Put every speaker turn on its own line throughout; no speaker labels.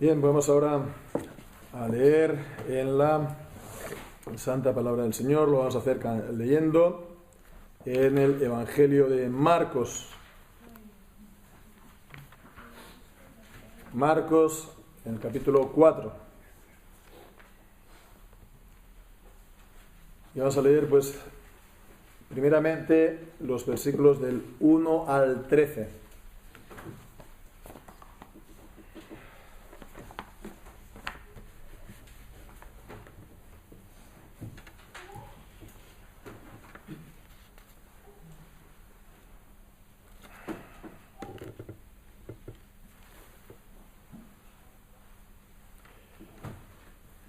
Bien, vamos ahora a leer en la Santa Palabra del Señor. Lo vamos a hacer leyendo en el Evangelio de Marcos. Marcos, en el capítulo 4. Y vamos a leer, pues, primeramente los versículos del 1 al 13.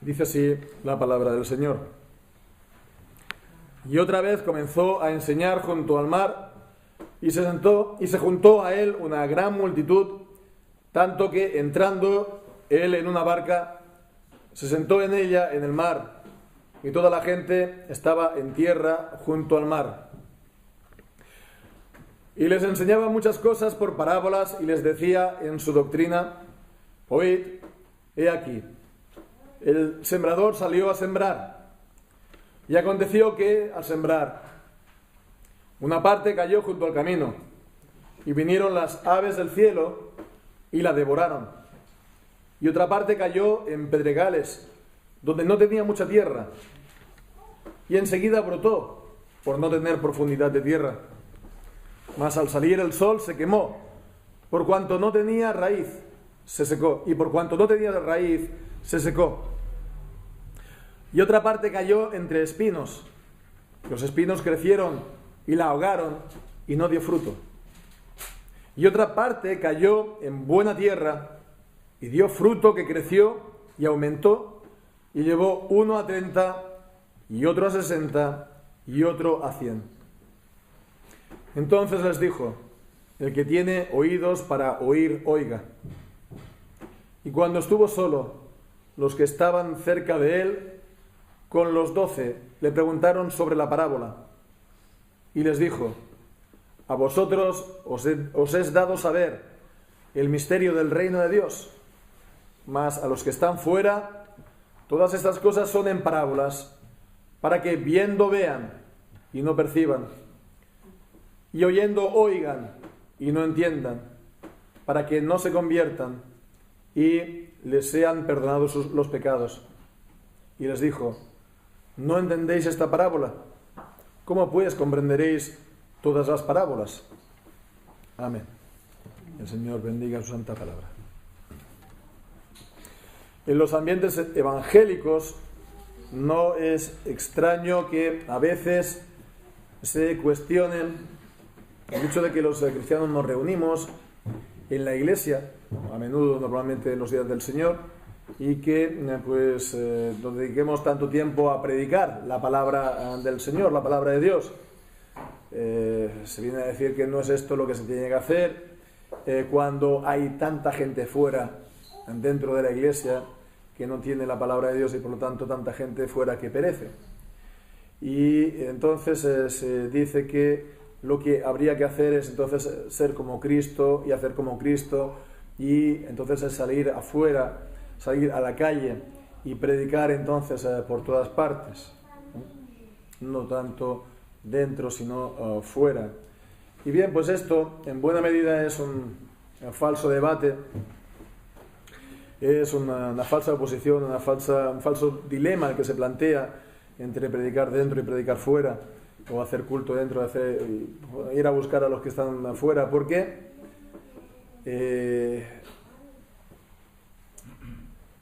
Dice así la palabra del Señor. Y otra vez comenzó a enseñar junto al mar, y se juntó a él una gran multitud, tanto que entrando él en una barca, se sentó en ella en el mar, y toda la gente estaba en tierra junto al mar. Y les enseñaba muchas cosas por parábolas, y les decía en su doctrina: oíd, he aquí, el sembrador salió a sembrar. Y aconteció que, al sembrar, una parte cayó junto al camino, y vinieron las aves del cielo y la devoraron. Y otra parte cayó en pedregales, donde no tenía mucha tierra, y enseguida brotó, por no tener profundidad de tierra. Mas al salir el sol se quemó, por cuanto no tenía raíz, se secó, y por cuanto no tenía raíz, se secó. Y otra parte cayó entre espinos. Los espinos crecieron y la ahogaron, y no dio fruto. Y otra parte cayó en buena tierra, y dio fruto que creció y aumentó, y llevó uno a 30, y otro a 60, y otro a 100. Entonces les dijo: el que tiene oídos para oír, oiga. Y cuando estuvo solo, los que estaban cerca de él, con los 12, le preguntaron sobre la parábola. Y les dijo: a vosotros os es dado saber el misterio del reino de Dios, mas a los que están fuera, todas estas cosas son en parábolas, para que viendo vean y no perciban, y oyendo oigan y no entiendan, para que no se conviertan y les sean perdonados los pecados. Y les dijo: ¿no entendéis esta parábola? ¿Cómo pues comprenderéis todas las parábolas? Amén. El Señor bendiga su santa palabra. En los ambientes evangélicos no es extraño que a veces se cuestionen el hecho de que los cristianos nos reunimos en la iglesia, a menudo, normalmente en los días del Señor, y que nos dediquemos tanto tiempo a predicar la palabra del Señor, la palabra de Dios. Se viene a decir que no es esto lo que se tiene que hacer cuando hay tanta gente fuera, dentro de la iglesia, que no tiene la palabra de Dios, y por lo tanto tanta gente fuera que perece. Y entonces se dice que lo que habría que hacer es entonces ser como Cristo y hacer como Cristo, y entonces es salir afuera, salir a la calle y predicar entonces por todas partes, no tanto dentro sino fuera. Y bien, pues esto en buena medida es un falso debate, es una falsa oposición, un falso dilema el que se plantea entre predicar dentro y predicar fuera, o hacer culto dentro, ir a buscar a los que están afuera, porque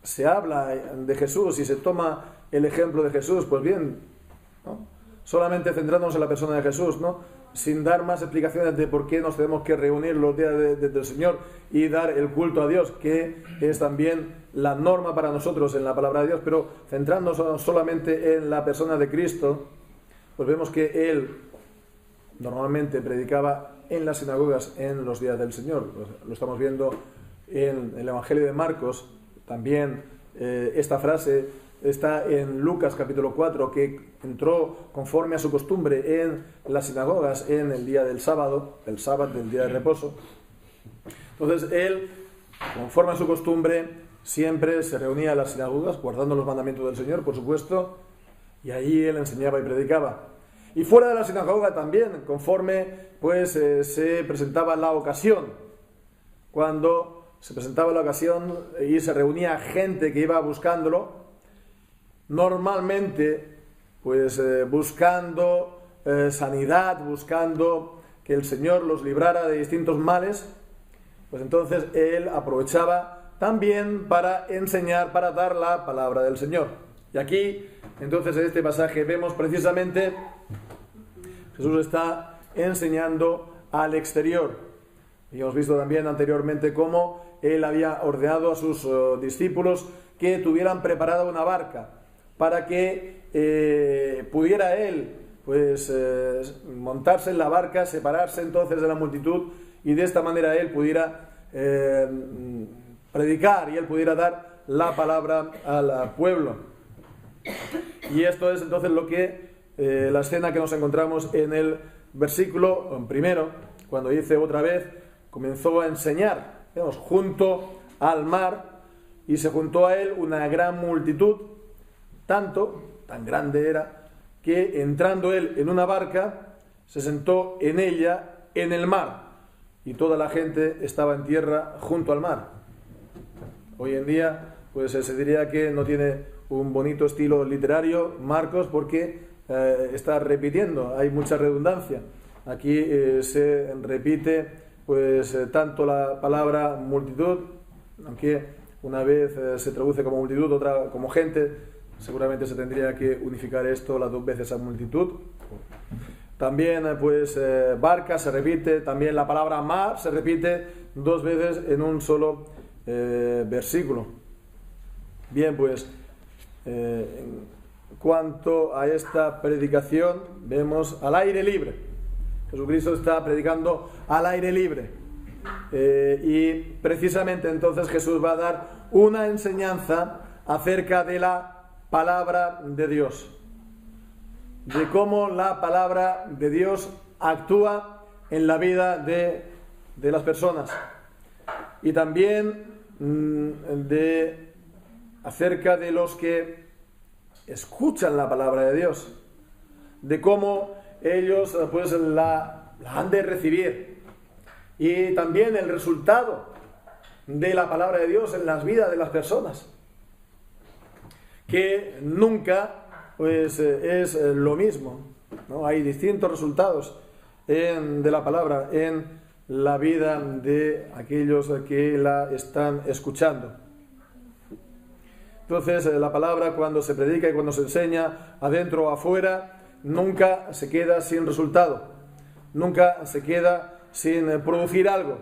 se habla de Jesús y se toma el ejemplo de Jesús, pues bien, ¿no? Solamente centrándonos en la persona de Jesús, ¿no? Sin dar más explicaciones de por qué nos tenemos que reunir los días del Señor y dar el culto a Dios, que es también la norma para nosotros en la palabra de Dios, pero centrándonos solamente en la persona de Cristo, pues vemos que Él normalmente predicaba en las sinagogas en los días del Señor. Lo estamos viendo en el Evangelio de Marcos. También esta frase está en Lucas capítulo 4, que entró conforme a su costumbre en las sinagogas en el día del sábado, del día de reposo. Entonces él conforme a su costumbre, siempre se reunía en las sinagogas, guardando los mandamientos del Señor, por supuesto, y allí él enseñaba y predicaba. Y fuera de la sinagoga también, conforme pues se presentaba la ocasión. Cuando se presentaba la ocasión y se reunía gente que iba buscándolo, normalmente pues buscando sanidad, buscando que el Señor los librara de distintos males, pues entonces él aprovechaba también para enseñar, para dar la palabra del Señor. Y aquí, entonces, en este pasaje vemos precisamente Jesús está enseñando al exterior. Y hemos visto también anteriormente cómo él había ordenado a sus discípulos que tuvieran preparada una barca para que pudiera él pues montarse en la barca, separarse entonces de la multitud y de esta manera él pudiera predicar y él pudiera dar la palabra al pueblo. Y esto es entonces lo que la escena que nos encontramos en el versículo primero, cuando dice otra vez, comenzó a enseñar, vemos, junto al mar, y se juntó a él una gran multitud, tan grande era, que entrando él en una barca, se sentó en ella en el mar, y toda la gente estaba en tierra junto al mar. Hoy en día, pues se diría que no tiene un bonito estilo literario, Marcos, porque está repitiendo, hay mucha redundancia. Aquí se repite pues tanto la palabra multitud, aunque una vez se traduce como multitud, otra como gente. Seguramente se tendría que unificar esto las dos veces a multitud. También pues barca se repite, también la palabra mar se repite dos veces en un solo versículo. Bien, pues en cuanto a esta predicación, vemos al aire libre. Jesucristo está predicando al aire libre. Y precisamente entonces Jesús va a dar una enseñanza acerca de la palabra de Dios, de cómo la palabra de Dios actúa en la vida de las personas, y también acerca de los que escuchan la palabra de Dios, de cómo ellos pues la han de recibir, y también el resultado de la palabra de Dios en las vidas de las personas, que nunca pues es lo mismo, ¿no? Hay distintos resultados de la palabra en la vida de aquellos que la están escuchando. Entonces la palabra, cuando se predica y cuando se enseña adentro o afuera, nunca se queda sin resultado, nunca se queda sin producir algo,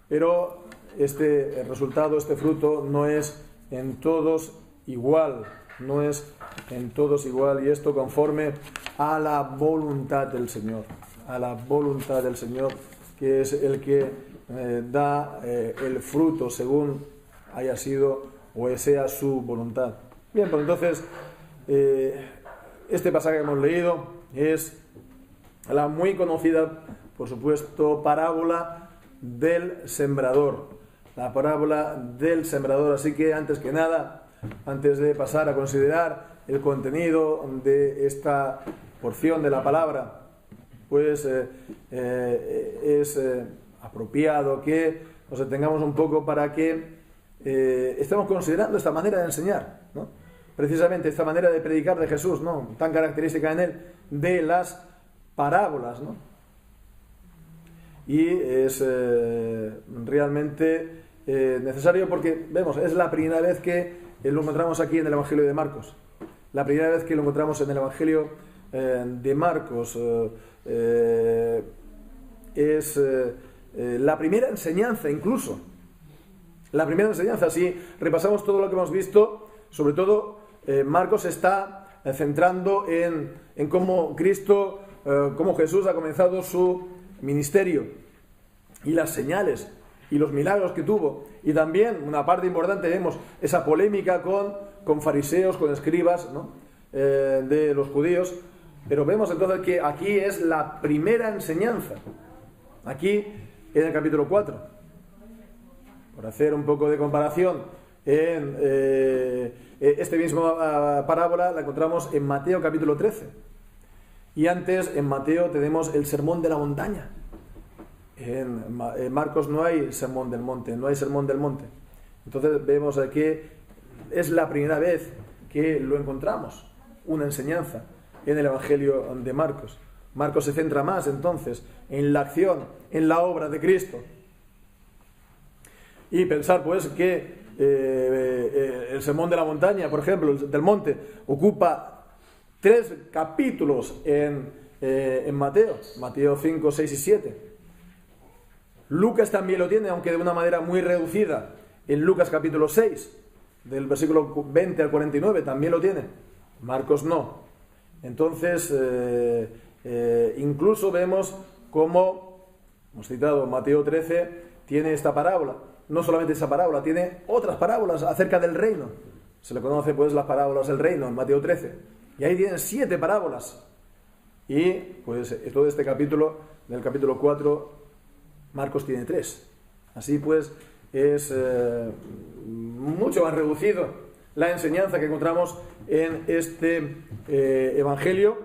pero este resultado, este fruto no es en todos igual, no es en todos igual, y esto conforme a la voluntad del Señor, a la voluntad del Señor, que es el que da el fruto según haya sido o sea su voluntad. Bien, pues entonces este pasaje que hemos leído es la muy conocida, por supuesto, parábola del sembrador, la parábola del sembrador. Así que antes que nada, antes de pasar a considerar el contenido de esta porción de la palabra, pues es apropiado que nos detengamos un poco para que estemos considerando esta manera de enseñar, ¿no? Precisamente esta manera de predicar de Jesús, ¿no? Tan característica en él, de las parábolas, ¿no? Y es realmente necesario porque, vemos, es la primera vez que lo encontramos aquí en el Evangelio de Marcos. La primera vez que lo encontramos en el Evangelio de Marcos. Es la primera enseñanza, incluso. La primera enseñanza, si repasamos todo lo que hemos visto, sobre todo Marcos está centrando en cómo Cristo, cómo Jesús ha comenzado su ministerio y las señales y los milagros que tuvo, y también una parte importante vemos esa polémica con fariseos, con escribas, ¿no? De los judíos, pero vemos entonces que aquí es la primera enseñanza, aquí en el capítulo 4. por hacer un poco de comparación, en esta misma parábola la encontramos en Mateo capítulo 13. Y antes en Mateo tenemos el sermón de la montaña. En Marcos no hay sermón del monte, no hay sermón del monte. Entonces vemos que es la primera vez que lo encontramos, una enseñanza en el Evangelio de Marcos. Marcos se centra más entonces en la acción, en la obra de Cristo. Y pensar pues que el sermón de la montaña, por ejemplo, el del monte, ocupa 3 capítulos en Mateo 5, 6 y 7. Lucas también lo tiene, aunque de una manera muy reducida, en Lucas capítulo 6, del versículo 20 al 49, también lo tiene. Marcos no. Entonces, incluso vemos cómo, hemos citado Mateo 13, tiene esta parábola. No solamente esa parábola, tiene otras parábolas acerca del reino. Se le conoce pues las parábolas del reino en Mateo 13. Y ahí tienen 7 parábolas. Y pues todo este capítulo, del capítulo 4, Marcos tiene 3. Así pues es mucho más reducido la enseñanza que encontramos en este Evangelio.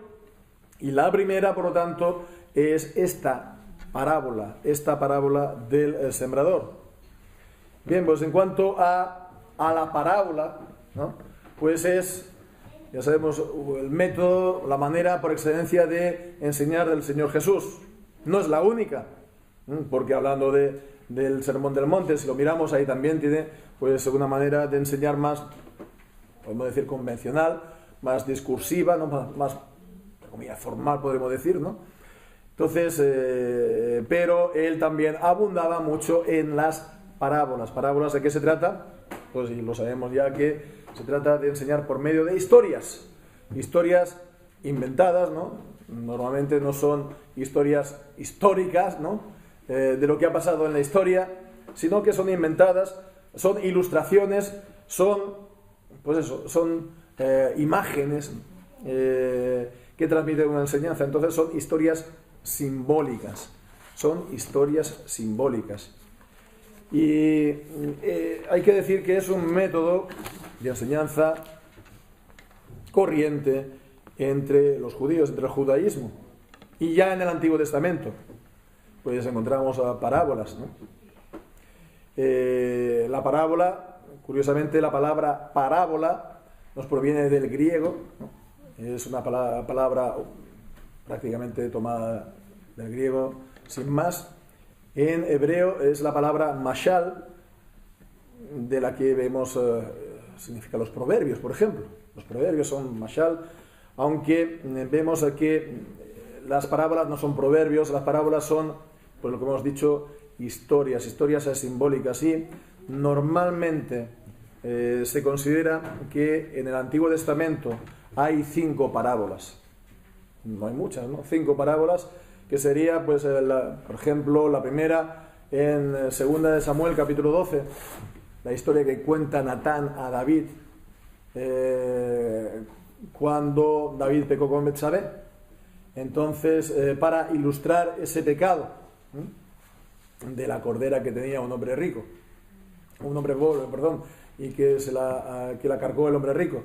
Y la primera, por lo tanto, es esta parábola del sembrador. Bien, pues en cuanto a la parábola, ¿no? Pues es, ya sabemos, el método, la manera por excelencia de enseñar del Señor Jesús. No es la única, porque hablando del Sermón del Monte, si lo miramos, ahí también tiene pues una manera de enseñar más, podemos decir, convencional, más discursiva, ¿no? más formal, podríamos decir, ¿no? Entonces, pero él también abundaba mucho en las parábolas. ¿Parábolas de qué se trata? Pues lo sabemos ya, que se trata de enseñar por medio de historias inventadas, ¿no? Normalmente no son historias históricas, ¿no? De lo que ha pasado en la historia, sino que son inventadas, son ilustraciones, son imágenes que transmiten una enseñanza. Entonces son historias simbólicas. Y hay que decir que es un método de enseñanza corriente entre los judíos, entre el judaísmo. Y ya en el Antiguo Testamento pues encontramos parábolas, ¿no? La parábola, curiosamente, la palabra parábola nos proviene del griego, ¿no? Es una palabra prácticamente tomada del griego sin más. En hebreo es la palabra mashal, de la que vemos significa los proverbios, por ejemplo. Los proverbios son mashal, aunque vemos que las parábolas no son proverbios, las parábolas son, pues lo que hemos dicho, historias simbólicas. Y normalmente se considera que en el Antiguo Testamento hay 5 parábolas. No hay muchas, ¿no? 5 parábolas, que sería, pues, por ejemplo, la primera en 2 de Samuel, capítulo 12, la historia que cuenta Natán a David cuando David pecó con Betsabé. Entonces, para ilustrar ese pecado de la cordera que tenía un hombre pobre, y que la cargó el hombre rico,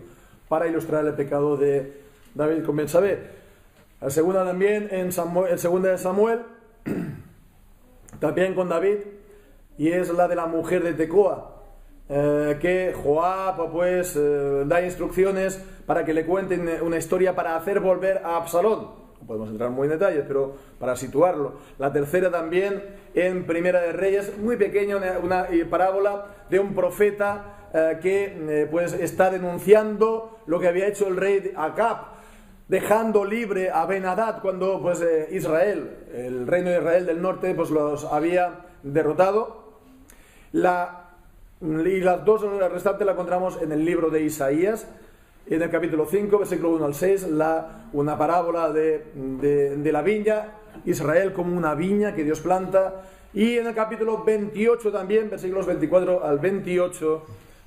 para ilustrar el pecado de David con Betsabé. La segunda también en el 2 de Samuel, también con David, y es la de la mujer de Tecoa, que Joab pues da instrucciones para que le cuenten una historia para hacer volver a Absalón. No podemos entrar muy en detalles, pero para situarlo. La tercera también en Primera de Reyes, muy pequeña, una parábola de un profeta que pues está denunciando lo que había hecho el rey Acab, dejando libre a Ben-Hadad cuando pues el reino de Israel del norte, pues los había derrotado. Y las dos restantes la encontramos en el libro de Isaías, en el capítulo 5, versículo 1 al 6, una parábola de la viña, Israel como una viña que Dios planta. Y en el capítulo 28 también, versículos 24 al 28,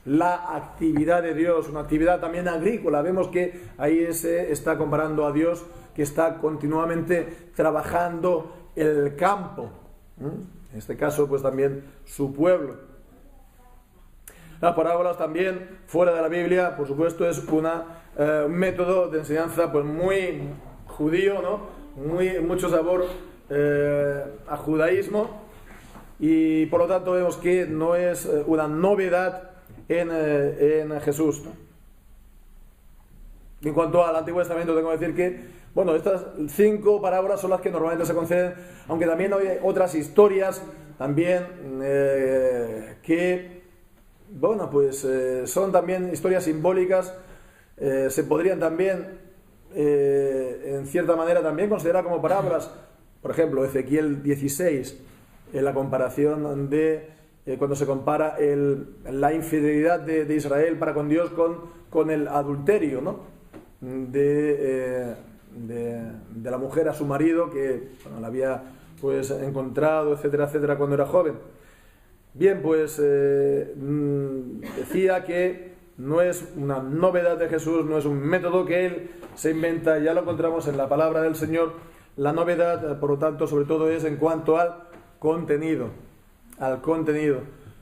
la actividad de Dios, una actividad también agrícola. Vemos que ahí se está comparando a Dios, que está continuamente trabajando el campo. En este caso, pues también su pueblo. Las parábolas también, fuera de la Biblia, por supuesto, es un método de enseñanza pues muy judío, ¿no? Mucho sabor a judaísmo, y por lo tanto vemos que no es una novedad en Jesús, ¿no? En cuanto al Antiguo Testamento, tengo que decir que, bueno, estas 5 parábolas son las que normalmente se conceden, aunque también hay otras historias también que, bueno, pues son también historias simbólicas, se podrían también, en cierta manera, también considerar como parábolas. Por ejemplo, Ezequiel 16, en la comparación de cuando se compara la infidelidad de Israel para con Dios con el adulterio, ¿no? De la mujer a su marido, que bueno, la había pues encontrado, etcétera, etcétera, cuando era joven. Bien, pues decía que no es una novedad de Jesús, no es un método que Él se inventa, ya lo encontramos en la palabra del Señor. La novedad, por lo tanto, sobre todo es en cuanto al contenido.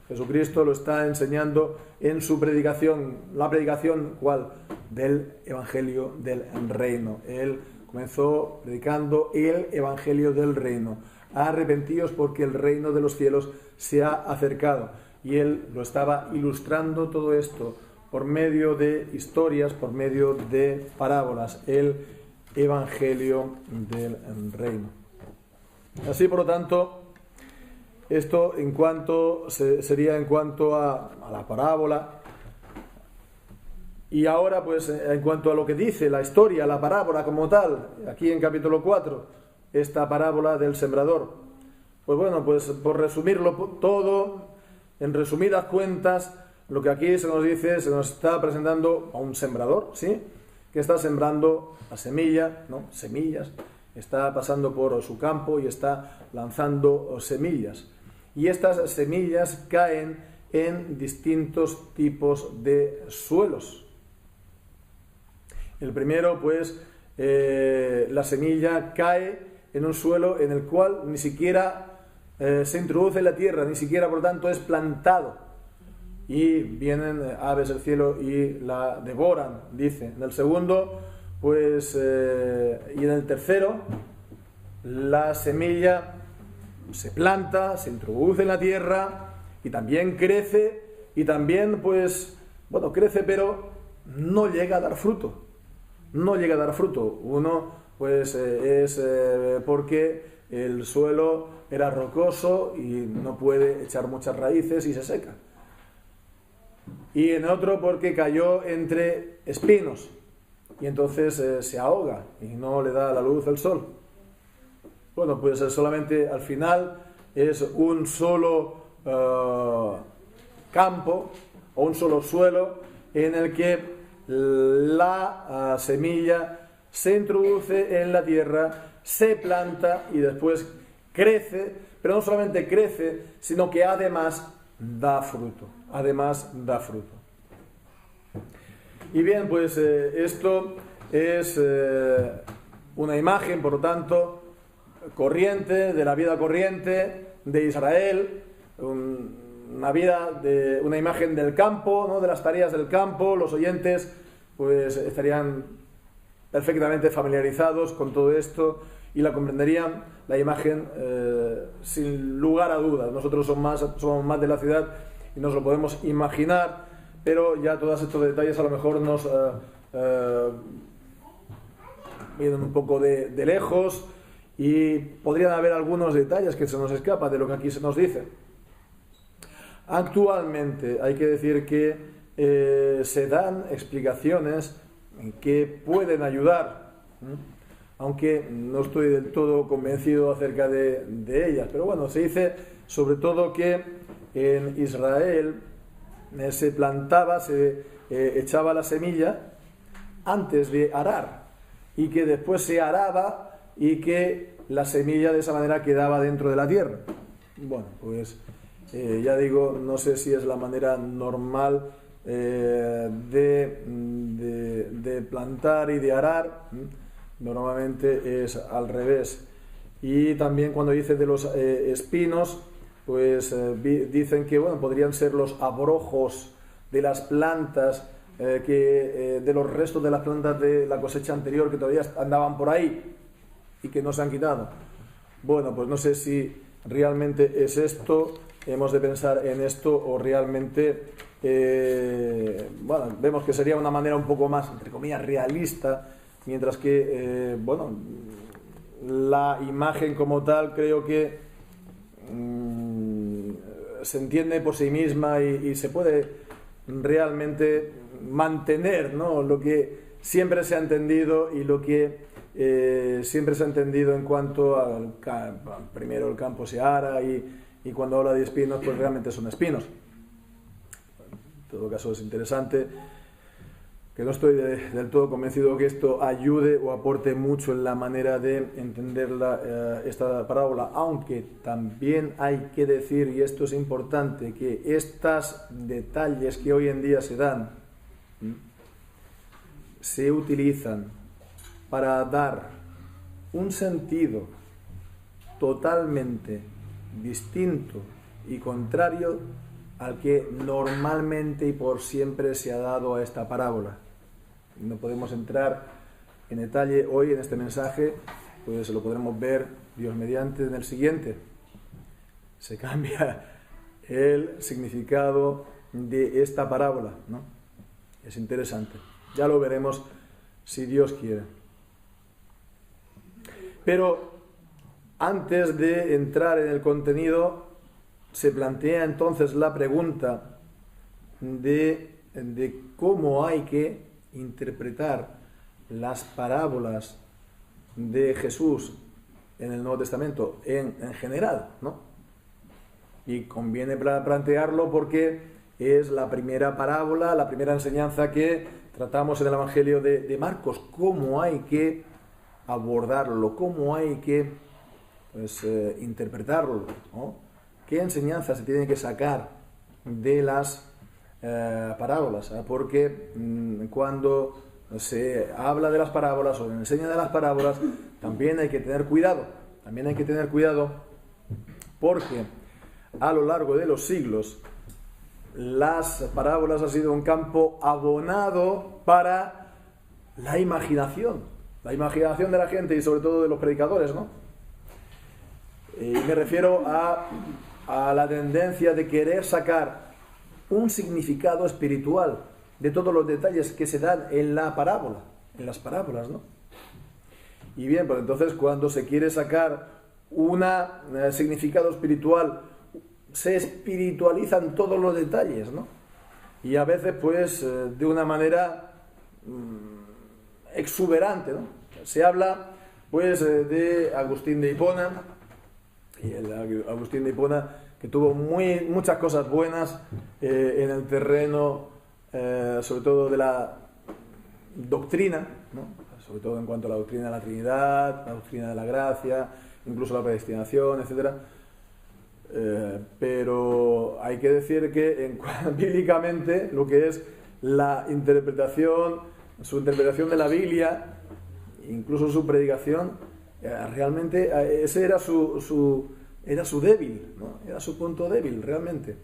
Jesucristo lo está enseñando en su predicación. La predicación, ¿cuál? Del Evangelio del Reino. Él comenzó predicando el Evangelio del Reino. Arrepentíos porque el reino de los cielos se ha acercado. Y él lo estaba ilustrando todo esto por medio de historias, por medio de parábolas. El Evangelio del Reino. Así, por lo tanto, esto sería en cuanto a la parábola. Y ahora, pues, en cuanto a lo que dice la historia, la parábola como tal, aquí en capítulo 4, esta parábola del sembrador. Pues bueno, pues por resumirlo todo, en resumidas cuentas, lo que aquí se nos dice, se nos está presentando a un sembrador, ¿sí? Que está sembrando la semilla, ¿no? Semillas, está pasando por su campo y está lanzando semillas. Y estas semillas caen en distintos tipos de suelos. El primero, pues, la semilla cae en un suelo en el cual ni siquiera se introduce en la tierra, ni siquiera, por tanto, es plantado. Y vienen aves del cielo y la devoran, dice. En el segundo, pues, y en el tercero, la semilla se planta, se introduce en la tierra y también crece, y también, pues, bueno, crece, pero no llega a dar fruto. No llega a dar fruto. Uno, pues, es porque el suelo era rocoso y no puede echar muchas raíces y se seca. Y en otro porque cayó entre espinos y entonces se ahoga y no le da la luz del sol. Bueno, pues solamente al final es un solo campo o un solo suelo en el que la semilla se introduce en la tierra, se planta y después crece, pero no solamente crece, sino que además da fruto. Y bien, pues esto es una imagen, por lo tanto, corriente, de la vida corriente de Israel, una imagen del campo, ¿no? De las tareas del campo. Los oyentes pues estarían perfectamente familiarizados con todo esto y la comprenderían, la imagen, sin lugar a dudas. Nosotros somos más de la ciudad y nos lo podemos imaginar, pero ya todos estos detalles a lo mejor nos vienen un poco de lejos y podrían haber algunos detalles que se nos escapan de lo que aquí se nos dice. Actualmente hay que decir que se dan explicaciones que pueden ayudar, aunque no estoy del todo convencido acerca de ellas. Pero bueno, se dice sobre todo que en Israel se plantaba, se echaba la semilla antes de arar, y que después se araba y que la semilla de esa manera quedaba dentro de la tierra. Bueno, pues ya digo, no sé si es la manera normal de plantar y de arar. Normalmente es al revés. Y también cuando dice de los espinos, pues dicen que bueno, podrían ser los abrojos de las plantas, de los restos de las plantas de la cosecha anterior que todavía andaban por ahí y que no se han quitado. Bueno, pues no sé si realmente es esto, hemos de pensar en esto o realmente, bueno, vemos que sería una manera un poco más, entre comillas, realista, mientras que, bueno, la imagen como tal creo que se entiende por sí misma y se puede realmente mantener, ¿no?, lo que siempre se ha entendido y lo que siempre se ha entendido en cuanto al primero el campo se ara y cuando habla de espinos pues realmente son espinos. En todo caso es interesante, que no estoy del todo convencido que esto ayude o aporte mucho en la manera de entender esta parábola, aunque también hay que decir, y esto es importante, que estos detalles que hoy en día se dan se utilizan para dar un sentido totalmente distinto y contrario al que normalmente y por siempre se ha dado a esta parábola. No podemos entrar en detalle hoy en este mensaje, pues lo podremos ver, Dios mediante, en el siguiente. Se cambia el significado de esta parábola, ¿no? Es interesante. Ya lo veremos si Dios quiere. Pero antes de entrar en el contenido, se plantea entonces la pregunta de cómo hay que interpretar las parábolas de Jesús en el Nuevo Testamento en general, ¿no? Y conviene plantearlo porque es la primera parábola, la primera enseñanza que tratamos en el Evangelio de Marcos. Cómo hay que abordarlo, cómo hay que interpretarlo, ¿no? ¿Qué enseñanzas se tienen que sacar de las parábolas? Porque cuando se habla de las parábolas o se enseña de las parábolas, también hay que tener cuidado. También hay que tener cuidado porque a lo largo de los siglos las parábolas han sido un campo abonado para la imaginación de la gente y sobre todo de los predicadores, ¿no? Y me refiero a la tendencia de querer sacar un significado espiritual de todos los detalles que se dan en la parábola, en las parábolas, ¿no? Y bien, pues entonces cuando se quiere sacar un significado espiritual, se espiritualizan todos los detalles, ¿no? Y a veces, pues, de una manera exuberante, ¿no? Se habla, pues, de Agustín de Hipona, y el Agustín de Hipona, que tuvo muchas cosas buenas en el terreno, sobre todo de la doctrina, ¿no? Sobre todo en cuanto a la doctrina de la Trinidad, la doctrina de la gracia, incluso la predestinación, etcétera. Pero hay que decir que bíblicamente lo que es la interpretación, su interpretación de la Biblia, incluso su predicación, realmente ese era su débil, ¿no? Era su punto débil realmente.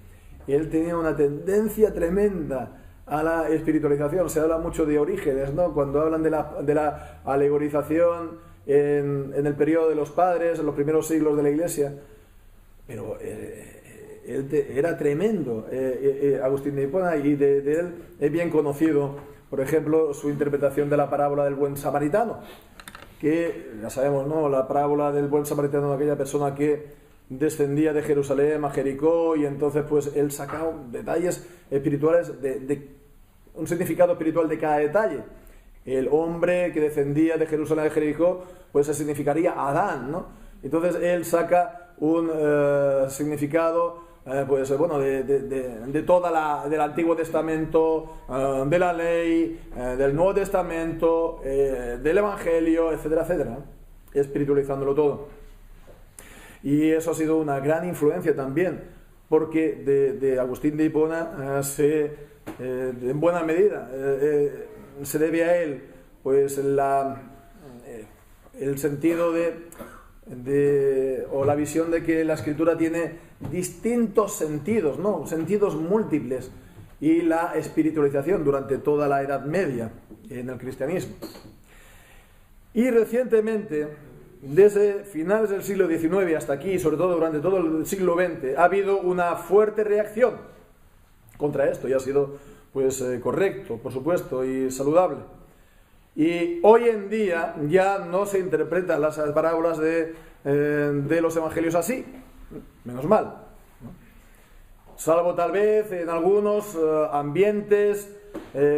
Y él tenía una tendencia tremenda a la espiritualización. Se habla mucho de Orígenes, ¿no? Cuando hablan de la alegorización en el periodo de los padres, en los primeros siglos de la Iglesia. Pero él era tremendo, Agustín de Hipona, y de él es bien conocido, por ejemplo, su interpretación de la parábola del buen samaritano, que ya sabemos, ¿no? La parábola del buen samaritano de aquella persona que descendía de Jerusalén a Jericó, y entonces pues él sacaba detalles espirituales, de un significado espiritual de cada detalle. El hombre que descendía de Jerusalén a Jericó, pues se significaría Adán, ¿no? Entonces él saca un significado pues bueno, de toda del Antiguo Testamento, de la ley, del Nuevo Testamento, del Evangelio, etcétera, etcétera, espiritualizándolo todo. Y eso ha sido una gran influencia también, porque de Agustín de Hipona en buena medida se debe a él pues el sentido o la visión de que la Escritura tiene distintos sentidos, ¿no? Sentidos múltiples, y la espiritualización durante toda la Edad Media en el cristianismo. Y recientemente, desde finales del siglo XIX hasta aquí, sobre todo durante todo el siglo XX, ha habido una fuerte reacción contra esto, y ha sido pues correcto, por supuesto, y saludable. Y hoy en día ya no se interpretan las parábolas de los evangelios así, menos mal, ¿no? Salvo tal vez en algunos ambientes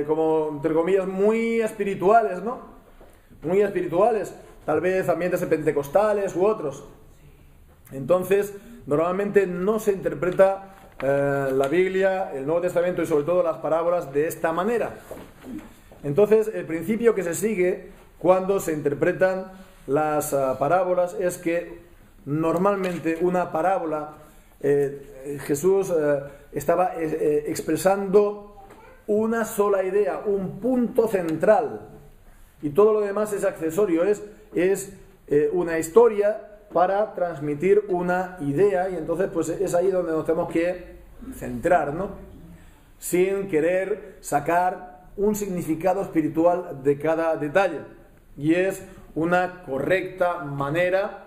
como, entre comillas, muy espirituales, ¿no? Muy espirituales, tal vez ambientes pentecostales u otros. Entonces, normalmente no se interpreta la Biblia, el Nuevo Testamento y sobre todo las parábolas de esta manera. Entonces, el principio que se sigue cuando se interpretan las parábolas es que normalmente una parábola, Jesús estaba expresando una sola idea, un punto central, y todo lo demás es accesorio, es una historia para transmitir una idea, y entonces pues es ahí donde nos tenemos que centrar, ¿no? Sin querer sacar un significado espiritual de cada detalle. Y es una correcta manera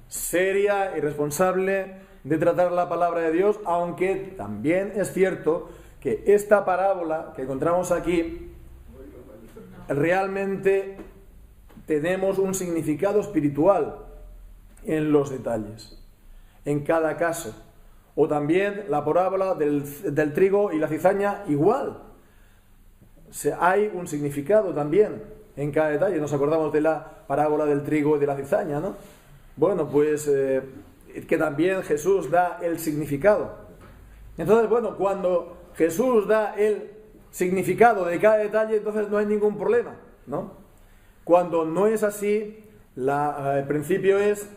seria y responsable de tratar la palabra de Dios, aunque también es cierto que esta parábola que encontramos aquí realmente tenemos un significado espiritual en los detalles, en cada caso. O también la parábola del trigo y la cizaña, igual. Hay un significado también en cada detalle. Nos acordamos de la parábola del trigo y de la cizaña, ¿no? Bueno, pues que también Jesús da el significado. Entonces, bueno, cuando Jesús da el significado de cada detalle, entonces no hay ningún problema, ¿no? Cuando no es así, el principio es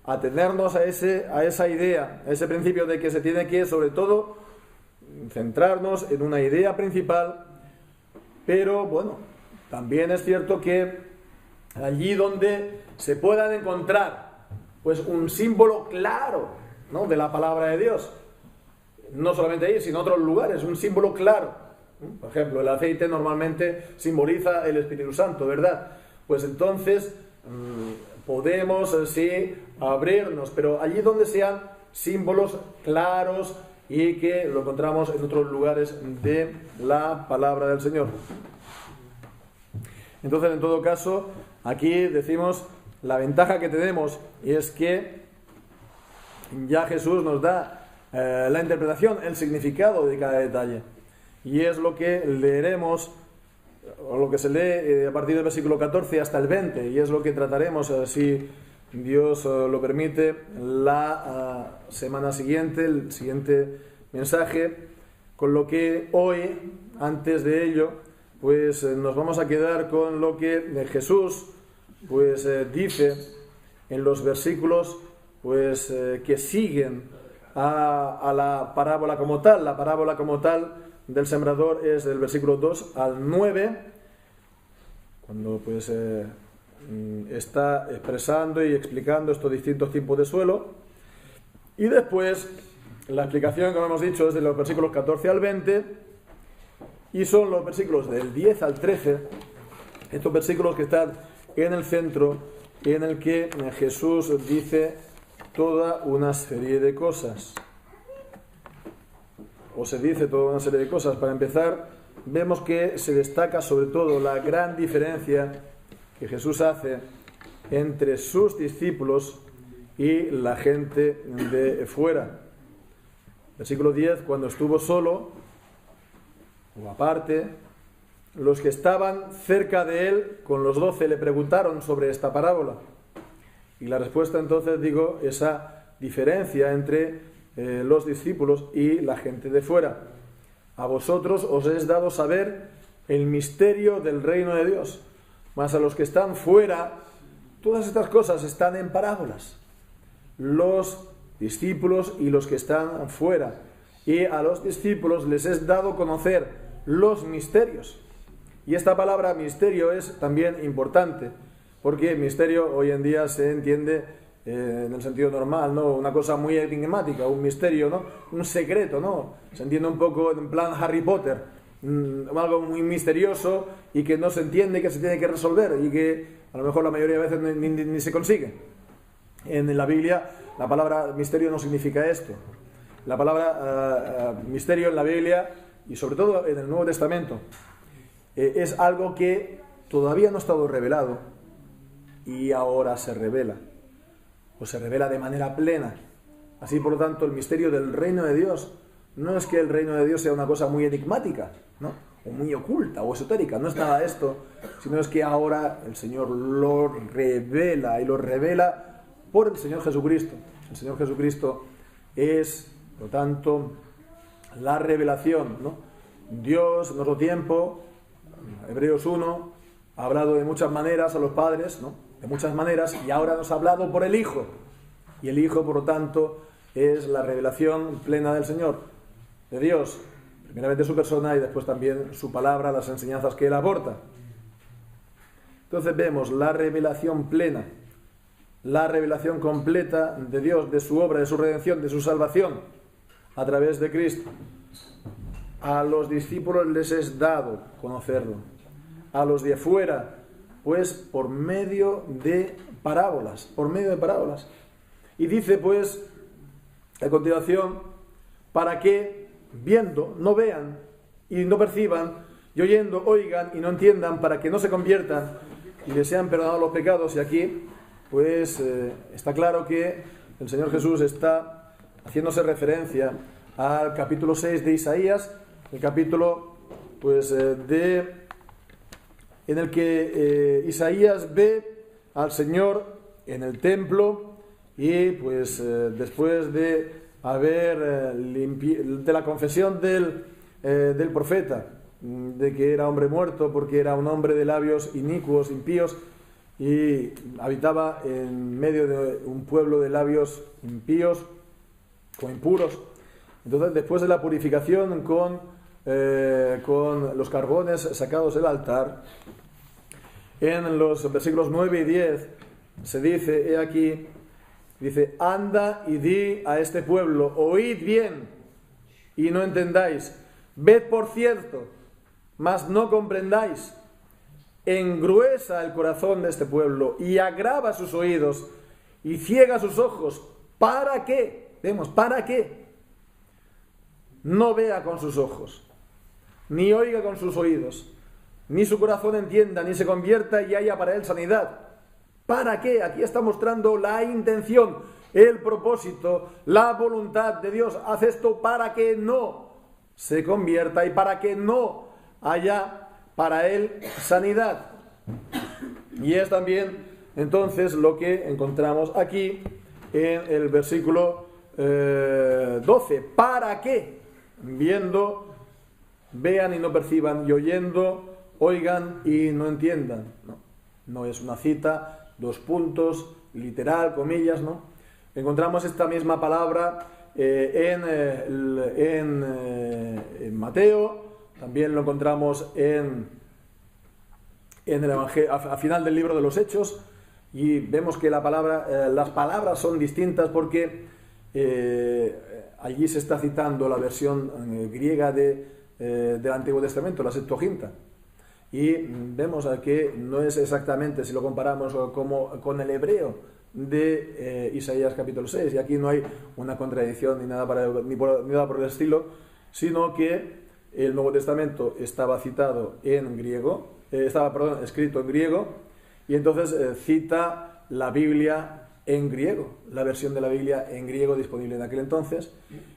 atenernos a esa idea, a ese principio de que se tiene que, sobre todo, centrarnos en una idea principal. Pero bueno, también es cierto que allí donde se puedan encontrar pues un símbolo claro, ¿no?, de la palabra de Dios, no solamente ahí, sino en otros lugares, un símbolo claro. Por ejemplo, el aceite normalmente simboliza el Espíritu Santo, ¿verdad? Pues entonces podemos sí abrirnos, pero allí donde sean símbolos claros y que lo encontramos en otros lugares de la palabra del Señor. Entonces, en todo caso, aquí decimos la ventaja que tenemos, y es que ya Jesús nos da la interpretación, el significado de cada detalle, y es lo que leeremos, o lo que se lee a partir del versículo 14 hasta el 20, y es lo que trataremos, si Dios lo permite, la semana siguiente, el siguiente mensaje, con lo que hoy, antes de ello, pues nos vamos a quedar con lo que Jesús pues dice en los versículos pues que siguen a la parábola como tal. La parábola como tal del sembrador es del versículo 2 al 9, cuando pues está expresando y explicando estos distintos tipos de suelo, y después la explicación, como hemos dicho, es de los versículos 14 al 20, y son los versículos del 10 al 13, estos versículos que están en el centro, en el que Jesús dice toda una serie de cosas. O se dice toda una serie de cosas. Para empezar, vemos que se destaca sobre todo la gran diferencia que Jesús hace entre sus discípulos y la gente de fuera. Versículo 10, cuando estuvo solo o aparte, los que estaban cerca de él con los 12 le preguntaron sobre esta parábola. Y la respuesta entonces, digo, esa diferencia entre los discípulos y la gente de fuera. A vosotros os es dado saber el misterio del reino de Dios, mas a los que están fuera, todas estas cosas están en parábolas. Los discípulos y los que están fuera. Y a los discípulos les es dado conocer los misterios. Y esta palabra misterio es también importante, porque misterio hoy en día se entiende en el sentido normal, ¿no? Una cosa muy enigmática, un misterio, ¿no? Un secreto, ¿no? Se entiende un poco en plan Harry Potter, algo muy misterioso y que no se entiende y que se tiene que resolver y que a lo mejor la mayoría de veces ni se consigue. En la Biblia la palabra misterio no significa esto. La palabra misterio en la Biblia y sobre todo en el Nuevo Testamento es algo que todavía no ha estado revelado y ahora se revela, o se revela de manera plena. Así, por lo tanto, el misterio del reino de Dios no es que el reino de Dios sea una cosa muy enigmática, ¿no? O muy oculta o esotérica, no es nada de esto, sino es que ahora el Señor lo revela y lo revela por el Señor Jesucristo. El Señor Jesucristo es, por lo tanto, la revelación, ¿no? Dios en otro tiempo, Hebreos 1, ha hablado de muchas maneras a los padres, ¿no? De muchas maneras, y ahora nos ha hablado por el Hijo. Y el Hijo, por lo tanto, es la revelación plena del Señor, de Dios. Primeramente su persona y después también su palabra, las enseñanzas que Él aporta. Entonces vemos la revelación plena, la revelación completa de Dios, de su obra, de su redención, de su salvación, a través de Cristo. A los discípulos les es dado conocerlo. A los de afuera, pues por medio de parábolas, Y dice, pues, a continuación, para que, viendo, no vean y no perciban, y oyendo, oigan y no entiendan, para que no se conviertan y les sean perdonados los pecados. Y aquí, pues, está claro que el Señor Jesús está haciéndose referencia al capítulo 6 de Isaías, el capítulo, pues, en el que Isaías ve al Señor en el templo y pues después de haber de la confesión del profeta de que era hombre muerto porque era un hombre de labios inicuos, impíos, y habitaba en medio de un pueblo de labios impíos o impuros. Entonces, después de la purificación con los carbones sacados del altar, en los versículos 9 y 10 se dice, he aquí, dice, anda y di a este pueblo, oíd bien y no entendáis, ved por cierto, mas no comprendáis, engruesa el corazón de este pueblo y agrava sus oídos y ciega sus ojos. ¿Para qué? Vemos, ¿para qué? No vea con sus ojos, ni oiga con sus oídos, ni su corazón entienda, ni se convierta y haya para él sanidad. ¿Para qué? Aquí está mostrando la intención, el propósito, la voluntad de Dios. Hace esto para que no se convierta y para que no haya para él sanidad. Y es también entonces lo que encontramos aquí en el versículo 12. ¿Para qué? Viendo, vean y no perciban, y oyendo, oigan y no entiendan. No es una cita, dos puntos, literal, comillas, ¿no? Encontramos esta misma palabra en Mateo, también lo encontramos en el Evangelio, a final del libro de los Hechos, y vemos que las palabras son distintas porque allí se está citando la versión griega del Antiguo Testamento, la Septuaginta. Y vemos que no es exactamente, si lo comparamos con el hebreo de Isaías capítulo 6, y aquí no hay una contradicción ni nada por el estilo, sino que el Nuevo Testamento estaba citado en griego, escrito en griego, y entonces cita la Biblia en griego, la versión de la Biblia en griego disponible en aquel entonces,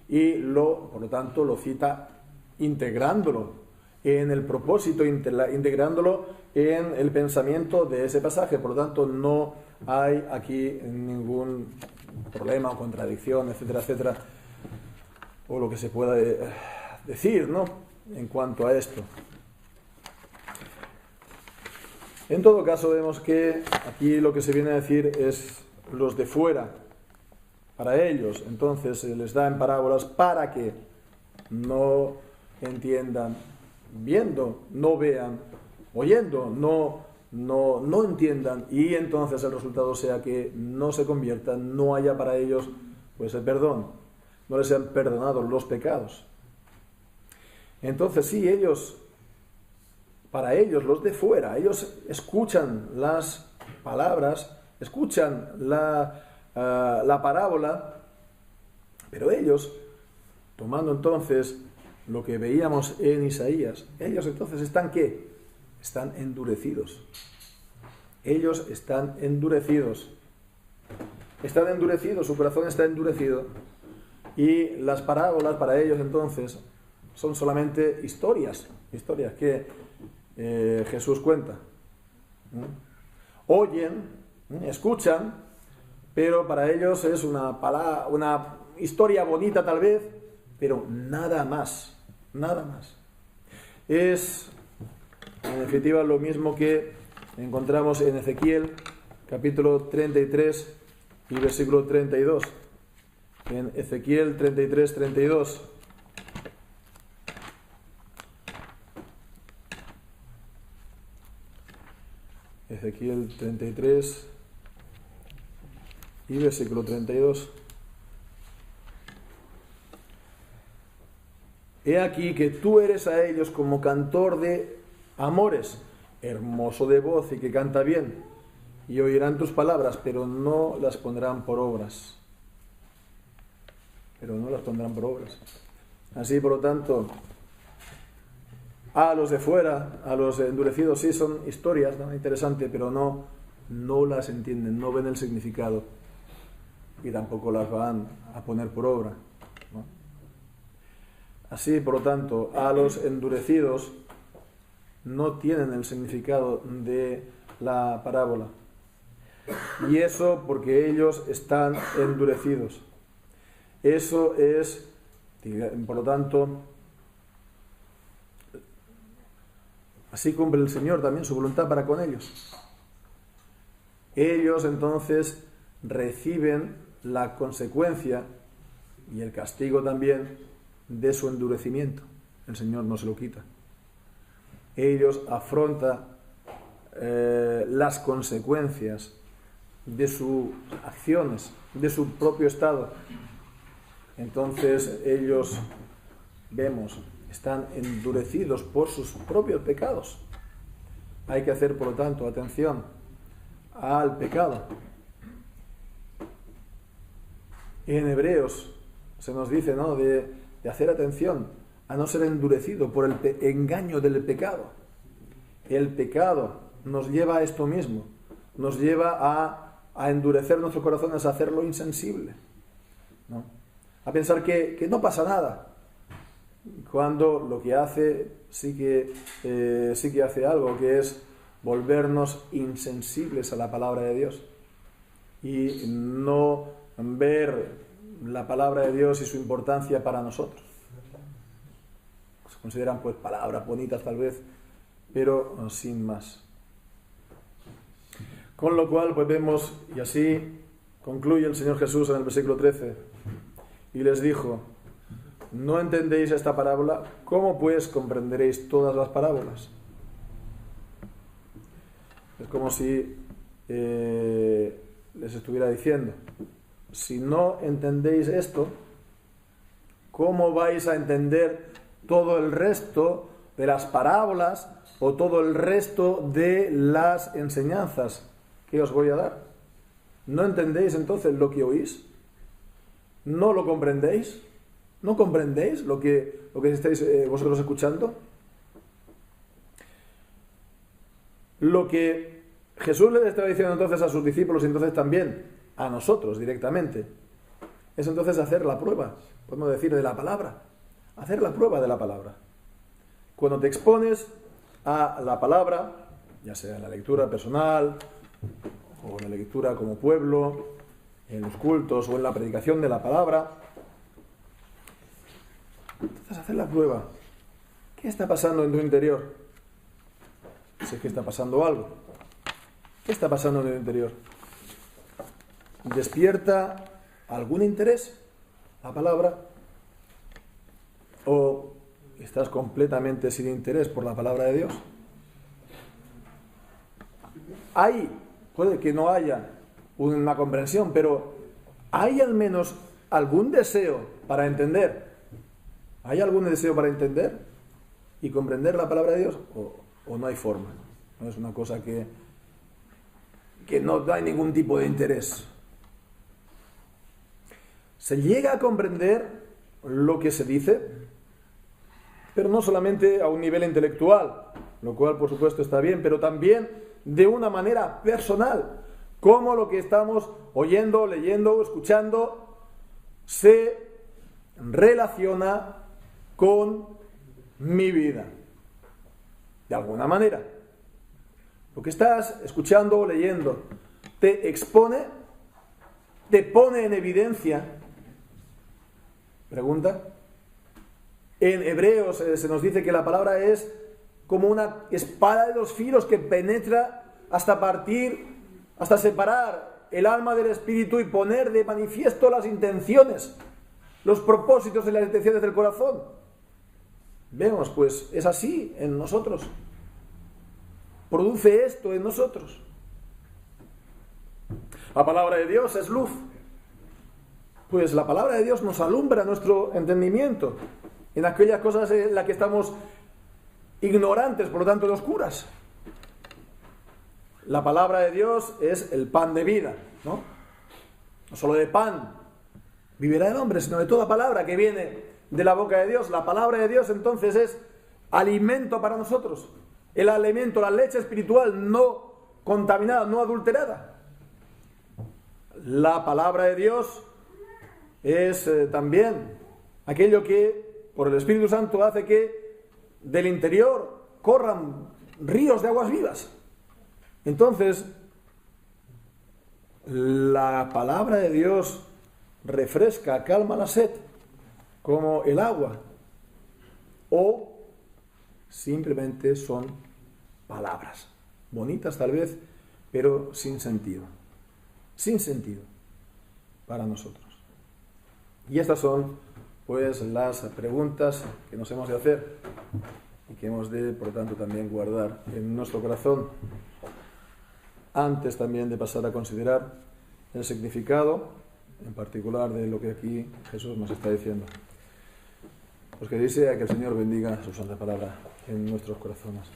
y por lo tanto lo cita integrándolo en el propósito, integrándolo en el pensamiento de ese pasaje. Por lo tanto, no hay aquí ningún problema o contradicción, etcétera, etcétera, o lo que se pueda decir, ¿no?, en cuanto a esto. En todo caso, vemos que aquí lo que se viene a decir es los de fuera, para ellos. Entonces se les da en parábolas para que no entiendan, viendo, no vean, oyendo, no no entiendan, y entonces el resultado sea que no se conviertan, no haya para ellos pues el perdón, no les sean perdonados los pecados. Entonces sí, para ellos, los de fuera, ellos escuchan las palabras, escuchan la parábola, pero ellos, tomando entonces lo que veíamos en Isaías, ellos entonces ¿están qué? Están endurecidos. Ellos están endurecidos. Están endurecidos, su corazón está endurecido. Y las parábolas para ellos entonces son solamente historias que Jesús cuenta. Oyen, escuchan, pero para ellos es una historia bonita tal vez, pero nada más, nada más. Es en definitiva lo mismo que encontramos en Ezequiel capítulo 33 y versículo 32. En Ezequiel 33, 32. Ezequiel 33 y versículo 32. He aquí que tú eres a ellos como cantor de amores, hermoso de voz y que canta bien, y oirán tus palabras, pero no las pondrán por obras. Pero no las pondrán por obras. Así, por lo tanto, a los de fuera, a los endurecidos, sí son historias, ¿no? Interesantes, pero no las entienden, no ven el significado y tampoco las van a poner por obra, ¿no? Así, por lo tanto, a los endurecidos no tienen el significado de la parábola. Y eso porque ellos están endurecidos. Eso es, por lo tanto, así cumple el Señor también su voluntad para con ellos. Ellos entonces reciben la consecuencia y el castigo también de su endurecimiento. El Señor no se lo quita. Ellos afrontan las consecuencias de sus acciones, de su propio estado. Entonces ellos, vemos, están endurecidos por sus propios pecados. Hay que hacer, por lo tanto, atención al pecado. En Hebreos se nos dice, ¿no?, de hacer atención a no ser endurecido por el engaño del pecado. El pecado nos lleva a esto mismo, nos lleva a endurecer nuestros corazones, a hacerlo insensible, ¿no? A pensar que no pasa nada, cuando lo que hace sí que hace algo, que es volvernos insensibles a la palabra de Dios y no ver la palabra de Dios y su importancia para nosotros. Se consideran pues palabras bonitas tal vez, pero sin más. Con lo cual pues vemos, y así concluye el Señor Jesús en el versículo 13, y les dijo: ¿no entendéis esta parábola? ¿Cómo pues comprenderéis todas las parábolas? Es como si les estuviera diciendo: si no entendéis esto, ¿cómo vais a entender todo el resto de las parábolas o todo el resto de las enseñanzas que os voy a dar? ¿No entendéis entonces lo que oís? ¿No lo comprendéis? ¿No comprendéis lo que estáis vosotros escuchando? Lo que Jesús les estaba diciendo entonces a sus discípulos y entonces también a nosotros directamente es entonces hacer la prueba, podemos decir, de la palabra. Hacer la prueba de la palabra. Cuando te expones a la palabra, ya sea en la lectura personal o en la lectura como pueblo, en los cultos o en la predicación de la palabra, entonces hacer la prueba. ¿Qué está pasando en tu interior? Si es que está pasando algo. ¿Qué está pasando en el interior? ¿Despierta algún interés la palabra? ¿O estás completamente sin interés por la palabra de Dios? puede que no haya una comprensión, pero ¿hay al menos algún deseo para entender? ¿Hay algún deseo para entender y comprender la palabra de Dios? ¿O no hay forma? No es una cosa que no hay ningún tipo de interés. Se llega a comprender lo que se dice, pero no solamente a un nivel intelectual, lo cual por supuesto está bien, pero también de una manera personal, cómo lo que estamos oyendo, leyendo, escuchando se relaciona con mi vida, de alguna manera. Lo que estás escuchando o leyendo te expone, te pone en evidencia. Pregunta. En Hebreos se nos dice que la palabra es como una espada de dos filos que penetra hasta partir, hasta separar el alma del espíritu y poner de manifiesto las intenciones, los propósitos y las intenciones del corazón. Vemos, pues es así en nosotros. Produce esto en nosotros. La palabra de Dios es luz. Pues la palabra de Dios nos alumbra nuestro entendimiento en aquellas cosas en las que estamos ignorantes, por lo tanto oscuras. La palabra de Dios es el pan de vida, ¿no? No solo de pan vivirá el hombre, sino de toda palabra que viene de la boca de Dios. La palabra de Dios entonces es alimento para nosotros. El alimento, la leche espiritual no contaminada, no adulterada. La palabra de Dios es también aquello que por el Espíritu Santo hace que del interior corran ríos de aguas vivas. Entonces, la palabra de Dios refresca, calma la sed, como el agua, o simplemente son palabras, bonitas tal vez, pero sin sentido para nosotros. Y estas son, pues, las preguntas que nos hemos de hacer y que hemos de, por tanto, también guardar en nuestro corazón, antes también de pasar a considerar el significado, en particular de lo que aquí Jesús nos está diciendo. Pues que desea que el Señor bendiga su santa palabra en nuestros corazones.